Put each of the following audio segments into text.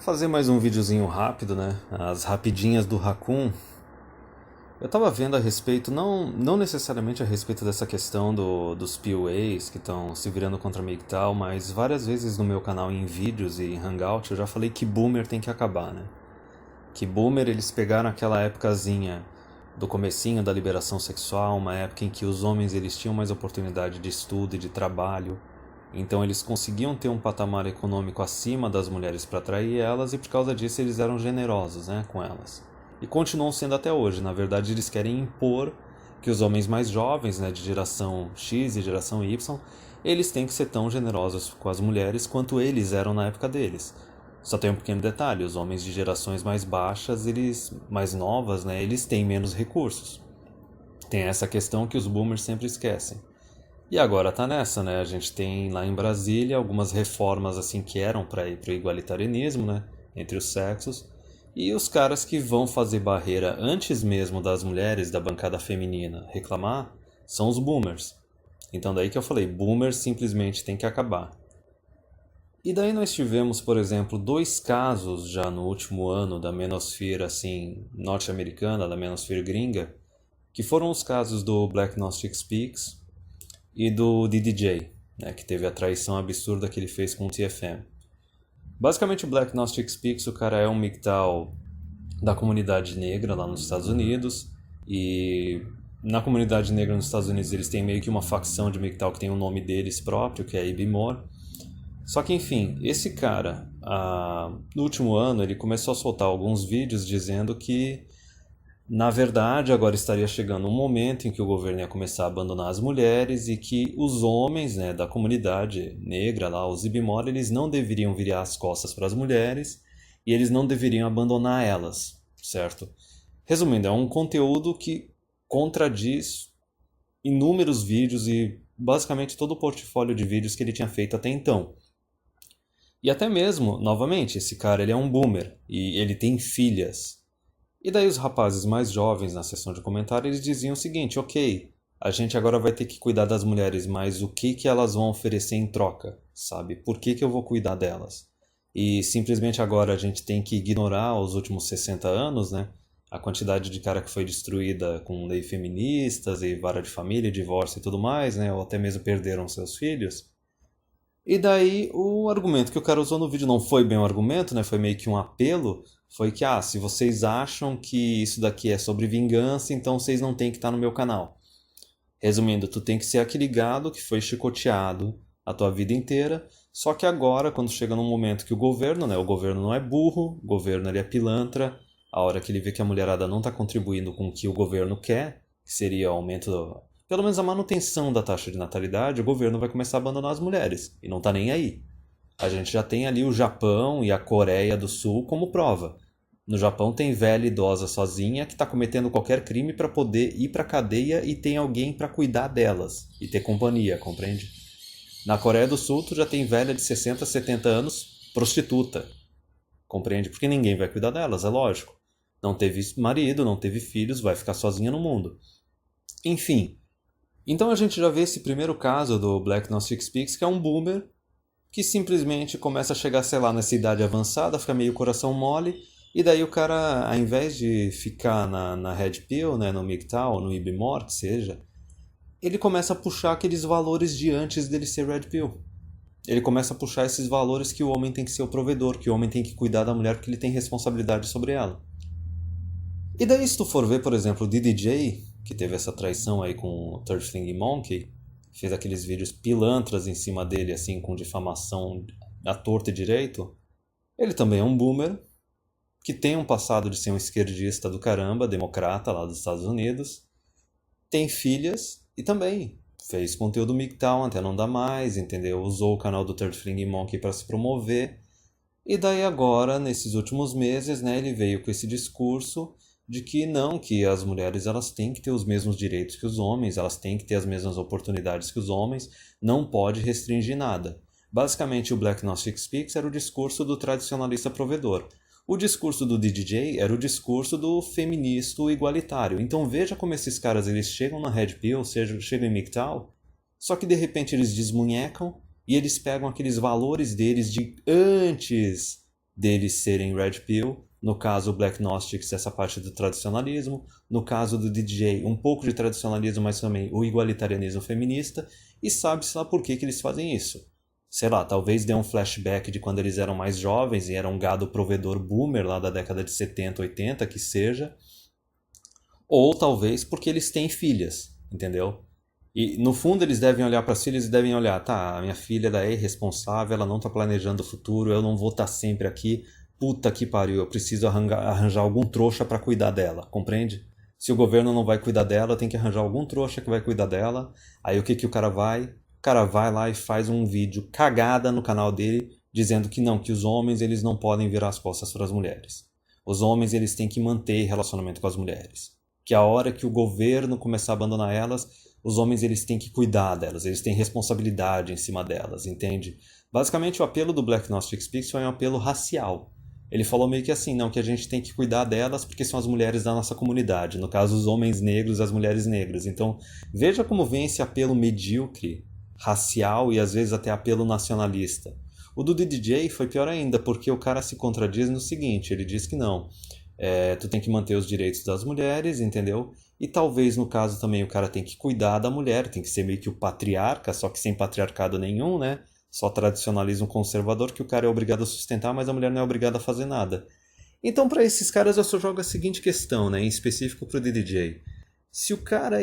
Fazer mais um videozinho rápido, né? As rapidinhas do Raccoon. Eu tava vendo a respeito, não necessariamente a respeito dessa questão dos POAs que estão se virando contra a MGTOW, mas várias vezes no meu canal em vídeos e em Hangout eu já falei que boomer tem que acabar, né? Que boomer eles pegaram aquela épocazinha do comecinho da liberação sexual, uma época em que os homens eles tinham mais oportunidade de estudo e de trabalho. Então eles conseguiam ter um patamar econômico acima das mulheres para atrair elas e por causa disso eles eram generosos, né, com elas. E continuam sendo até hoje. Na verdade eles querem impor que os homens mais jovens, né, de geração X e geração Y, eles têm que ser tão generosos com as mulheres quanto eles eram na época deles. Só tem um pequeno detalhe, os homens de gerações mais baixas, eles mais novas, né, eles têm menos recursos. Tem essa questão que os boomers sempre esquecem. E agora tá nessa, né? A gente tem lá em Brasília algumas reformas assim que eram para ir pro igualitarianismo, né, entre os sexos, e os caras que vão fazer barreira antes mesmo das mulheres da bancada feminina reclamar são os boomers. Então daí que eu falei, boomers simplesmente tem que acabar. E daí nós tivemos, por exemplo, dois casos já no último ano da menosfera assim norte-americana, da menosfera gringa, que foram os casos do Black Gnostic Speaks e do DDJ, né, que teve a traição absurda que ele fez com o TFM. Basicamente o Black Gnostic Speaks, o cara é um MGTOW da comunidade negra lá nos Estados Unidos, e na comunidade negra nos Estados Unidos eles têm meio que uma facção de MGTOW que tem o nome deles próprio, que é a Ibimor. Só que enfim, esse cara, no último ano, ele começou a soltar alguns vídeos dizendo que, na verdade, agora estaria chegando um momento em que o governo ia começar a abandonar as mulheres e que os homens, né, da comunidade negra lá, os Ibimor, eles não deveriam virar as costas para as mulheres e eles não deveriam abandonar elas, certo? Resumindo, é um conteúdo que contradiz inúmeros vídeos e basicamente todo o portfólio de vídeos que ele tinha feito até então. E até mesmo, novamente, esse cara ele é um boomer e ele tem filhas. E daí os rapazes mais jovens na seção de comentários eles diziam o seguinte: ok, a gente agora vai ter que cuidar das mulheres, mas o que que elas vão oferecer em troca, sabe? Por que que eu vou cuidar delas? E simplesmente agora a gente tem que ignorar os últimos 60 anos, né? A quantidade de cara que foi destruída com lei feministas e vara de família, divórcio e tudo mais, né? Ou até mesmo perderam seus filhos. E daí o argumento que o cara usou no vídeo não foi bem um argumento, né? Foi meio que um apelo. Foi que, se vocês acham que isso daqui é sobre vingança, então vocês não têm que estar no meu canal. Resumindo, tu tem que ser aquele gado que foi chicoteado a tua vida inteira, só que agora, quando chega num momento que o governo, né? O governo não é burro, o governo ele é pilantra, a hora que ele vê que a mulherada não está contribuindo com o que o governo quer, que seria o aumento pelo menos a manutenção da taxa de natalidade, o governo vai começar a abandonar as mulheres. E não tá nem aí. A gente já tem ali o Japão e a Coreia do Sul como prova. No Japão tem velha idosa sozinha que está cometendo qualquer crime para poder ir para cadeia e tem alguém para cuidar delas e ter companhia, compreende? Na Coreia do Sul tu já tem velha de 60, 70 anos prostituta, compreende? Porque ninguém vai cuidar delas, é lógico. Não teve marido, não teve filhos, vai ficar sozinha no mundo. Enfim, então a gente já vê esse primeiro caso do Black Gnostic Speaks, que é um boomer que simplesmente começa a chegar, sei lá, nessa idade avançada, fica meio coração mole, e daí o cara, ao invés de ficar na Red Pill, né, no MGTOW, no Ibimor, que seja, ele começa a puxar aqueles valores de antes dele ser Red Pill. Ele começa a puxar esses valores que o homem tem que ser o provedor, que o homem tem que cuidar da mulher porque ele tem responsabilidade sobre ela. E daí se tu for ver, por exemplo, o DDJ, que teve essa traição aí com o Third Thing Monkey, fez aqueles vídeos pilantras em cima dele, assim, com difamação à torta e direito, ele também é um boomer, que tem um passado de ser um esquerdista do caramba, democrata lá dos Estados Unidos, tem filhas e também fez conteúdo MGTOW até não dá mais, entendeu? Usou o canal do Third Thing Monkey para se promover, e daí agora, nesses últimos meses, né, ele veio com esse discurso de que não, que as mulheres elas têm que ter os mesmos direitos que os homens, elas têm que ter as mesmas oportunidades que os homens, não pode restringir nada. Basicamente, o Black Gnostic Speaks era o discurso do tradicionalista provedor. O discurso do DDJ era o discurso do feminista igualitário. Então veja como esses caras eles chegam na Red Pill, chegam em MGTOW, só que de repente eles desmunhecam e eles pegam aqueles valores deles de antes deles serem Red Pill, no caso o Black Gnostics, essa parte do tradicionalismo, no caso do DJ, um pouco de tradicionalismo, mas também o igualitarianismo feminista, e sabe-se lá por que eles fazem isso. Sei lá, talvez dê um flashback de quando eles eram mais jovens e eram um gado provedor boomer lá da década de 70, 80, que seja, ou talvez porque eles têm filhas, entendeu? E no fundo eles devem olhar para as filhas e devem olhar, tá, a minha filha ela é irresponsável, ela não está planejando o futuro, eu não vou estar sempre aqui, puta que pariu, eu preciso arranjar algum trouxa para cuidar dela, compreende? Se o governo não vai cuidar dela, tem que arranjar algum trouxa que vai cuidar dela. Aí o que que o cara vai? O cara vai lá e faz um vídeo cagada no canal dele, dizendo que não, que os homens eles não podem virar as costas para as mulheres. Os homens eles têm que manter relacionamento com as mulheres. Que a hora que o governo começar a abandonar elas, os homens eles têm que cuidar delas, eles têm responsabilidade em cima delas, entende? Basicamente o apelo do Black Gnostic Speaks foi um apelo racial. Ele falou meio que assim, não, que a gente tem que cuidar delas porque são as mulheres da nossa comunidade, no caso os homens negros e as mulheres negras. Então veja como vem esse apelo medíocre, racial e às vezes até apelo nacionalista. O do DJ foi pior ainda, porque o cara se contradiz no seguinte, ele diz que não, tu tem que manter os direitos das mulheres, entendeu? E talvez no caso também o cara tem que cuidar da mulher, tem que ser meio que o patriarca, só que sem patriarcado nenhum, né? Só tradicionalismo conservador que o cara é obrigado a sustentar, mas a mulher não é obrigada a fazer nada. Então para esses caras eu só jogo a seguinte questão, né? Em específico pro DJ. Se o cara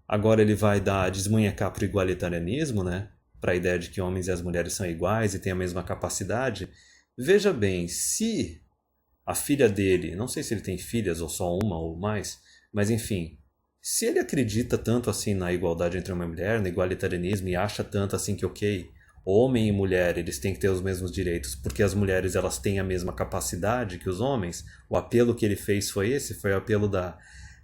agora ele vai desmunhecar pro igualitarianismo, né? Para a ideia de que homens e as mulheres são iguais e têm a mesma capacidade, veja bem, se a filha dele, não sei se ele tem filhas ou só uma ou mais, mas enfim, se ele acredita tanto assim na igualdade entre homem e mulher, no igualitarianismo e acha tanto assim que ok, homem e mulher eles têm que ter os mesmos direitos porque as mulheres elas têm a mesma capacidade que os homens, o apelo que ele fez foi esse, foi o apelo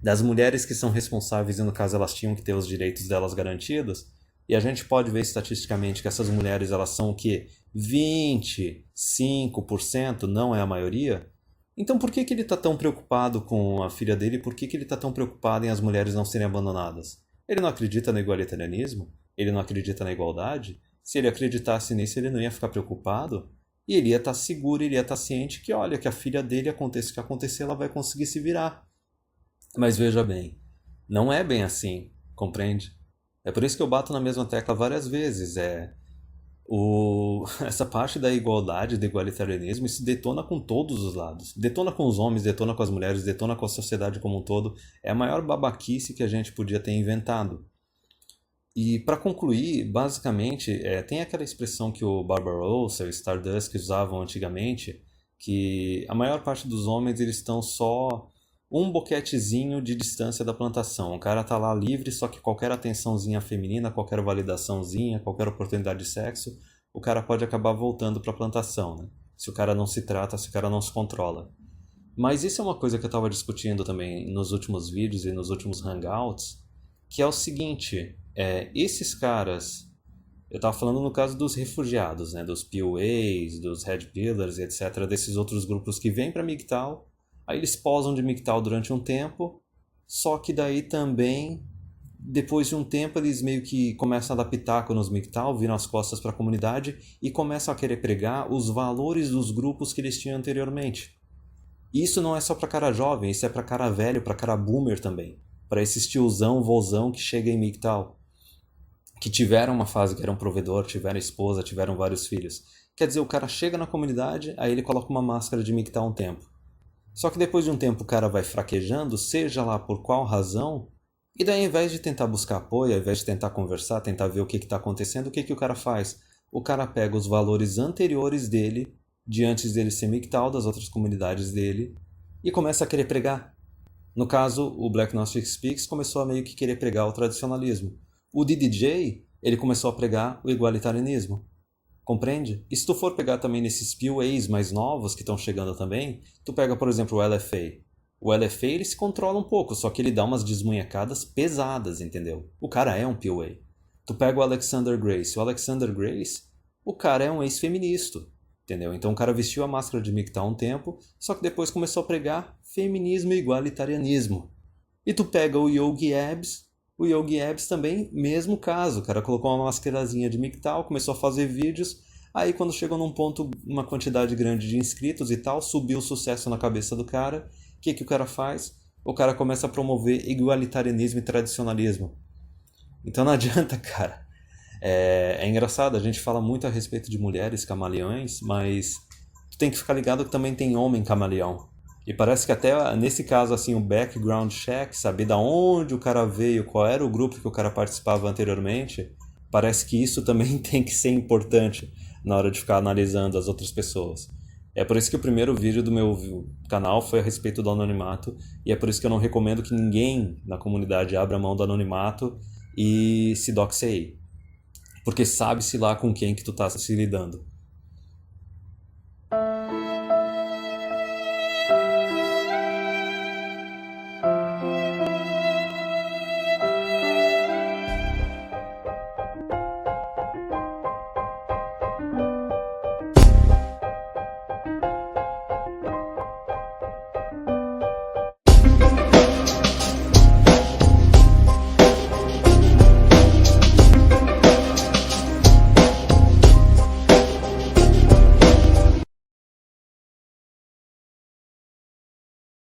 das mulheres que são responsáveis e no caso elas tinham que ter os direitos delas garantidos. E a gente pode ver estatisticamente que essas mulheres elas são o quê? 25%, não é a maioria? Então por que ele está tão preocupado com a filha dele? Por que ele está tão preocupado em as mulheres não serem abandonadas? Ele não acredita no igualitarianismo? Ele não acredita na igualdade? Se ele acreditasse nisso, ele não ia ficar preocupado? E ele ia estar seguro, ele ia estar ciente que, olha, que a filha dele, aconteça o que acontecer, ela vai conseguir se virar. Mas veja bem, não é bem assim, compreende? É por isso que eu bato na mesma tecla várias vezes, essa parte da igualdade, do igualitarianismo, isso detona com todos os lados. Detona com os homens, detona com as mulheres, detona com a sociedade como um todo. É a maior babaquice que a gente podia ter inventado. E para concluir, basicamente, tem aquela expressão que o Barbarossa e o Stardust usavam antigamente, que a maior parte dos homens eles estão só um boquetezinho de distância da plantação. O cara tá lá livre, só que qualquer atençãozinha feminina, qualquer validaçãozinha, qualquer oportunidade de sexo, o cara pode acabar voltando para a plantação, né? Se o cara não se trata, se o cara não se controla. Mas isso é uma coisa que eu estava discutindo também nos últimos vídeos e nos últimos hangouts, que é o seguinte, esses caras, eu estava falando no caso dos refugiados, né, dos POAs, dos Red Pillars, etc., desses outros grupos que vêm para MGTOW. Aí eles posam de MGTOW durante um tempo, só que daí também, depois de um tempo, eles meio que começam a dar pitaco nos MGTOW, viram as costas para a comunidade e começam a querer pregar os valores dos grupos que eles tinham anteriormente. E isso não é só para cara jovem, isso é para cara velho, para cara boomer também. Para esses tiozão, vozão que chega em MGTOW, que tiveram uma fase que era um provedor, tiveram esposa, tiveram vários filhos. Quer dizer, o cara chega na comunidade, aí ele coloca uma máscara de MGTOW um tempo. Só que depois de um tempo o cara vai fraquejando, seja lá por qual razão, e daí ao invés de tentar buscar apoio, ao invés de tentar conversar, tentar ver o que está acontecendo, o que o cara faz? O cara pega os valores anteriores dele, de antes dele ser MGTOW, das outras comunidades dele, e começa a querer pregar. No caso, o Black Gnostic Speaks começou a meio que querer pregar o tradicionalismo. O DDJ, ele começou a pregar o igualitarianismo. Compreende? E se tu for pegar também nesses POAs mais novos que estão chegando também, tu pega, por exemplo, o LFA. O LFA ele se controla um pouco, só que ele dá umas desmunhecadas pesadas, entendeu? O cara é um POA. Tu pega o Alexander Grace. O Alexander Grace, o cara é um ex-feminista, entendeu? Então o cara vestiu a máscara de MGTOW um tempo, só que depois começou a pregar feminismo e igualitarianismo. E tu pega o Yogi Abs também, mesmo caso. O cara colocou uma mascarazinha de MGTOW, começou a fazer vídeos, Aí quando chegou num ponto, uma quantidade grande de inscritos e tal, subiu o sucesso na cabeça do cara. O que que o cara faz? O cara começa a promover igualitarianismo e tradicionalismo. Então não adianta, cara. É engraçado, a gente fala muito a respeito de mulheres camaleões, mas tu tem que ficar ligado que também tem homem camaleão. E parece que até nesse caso, assim, o background check, saber da onde o cara veio, qual era o grupo que o cara participava anteriormente, parece que isso também tem que ser importante na hora de ficar analisando as outras pessoas. É por isso que o primeiro vídeo do meu canal foi a respeito do anonimato, e é por isso que eu não recomendo que ninguém na comunidade abra mão do anonimato e se doxeie. Porque sabe-se lá com quem que tu tá se lidando.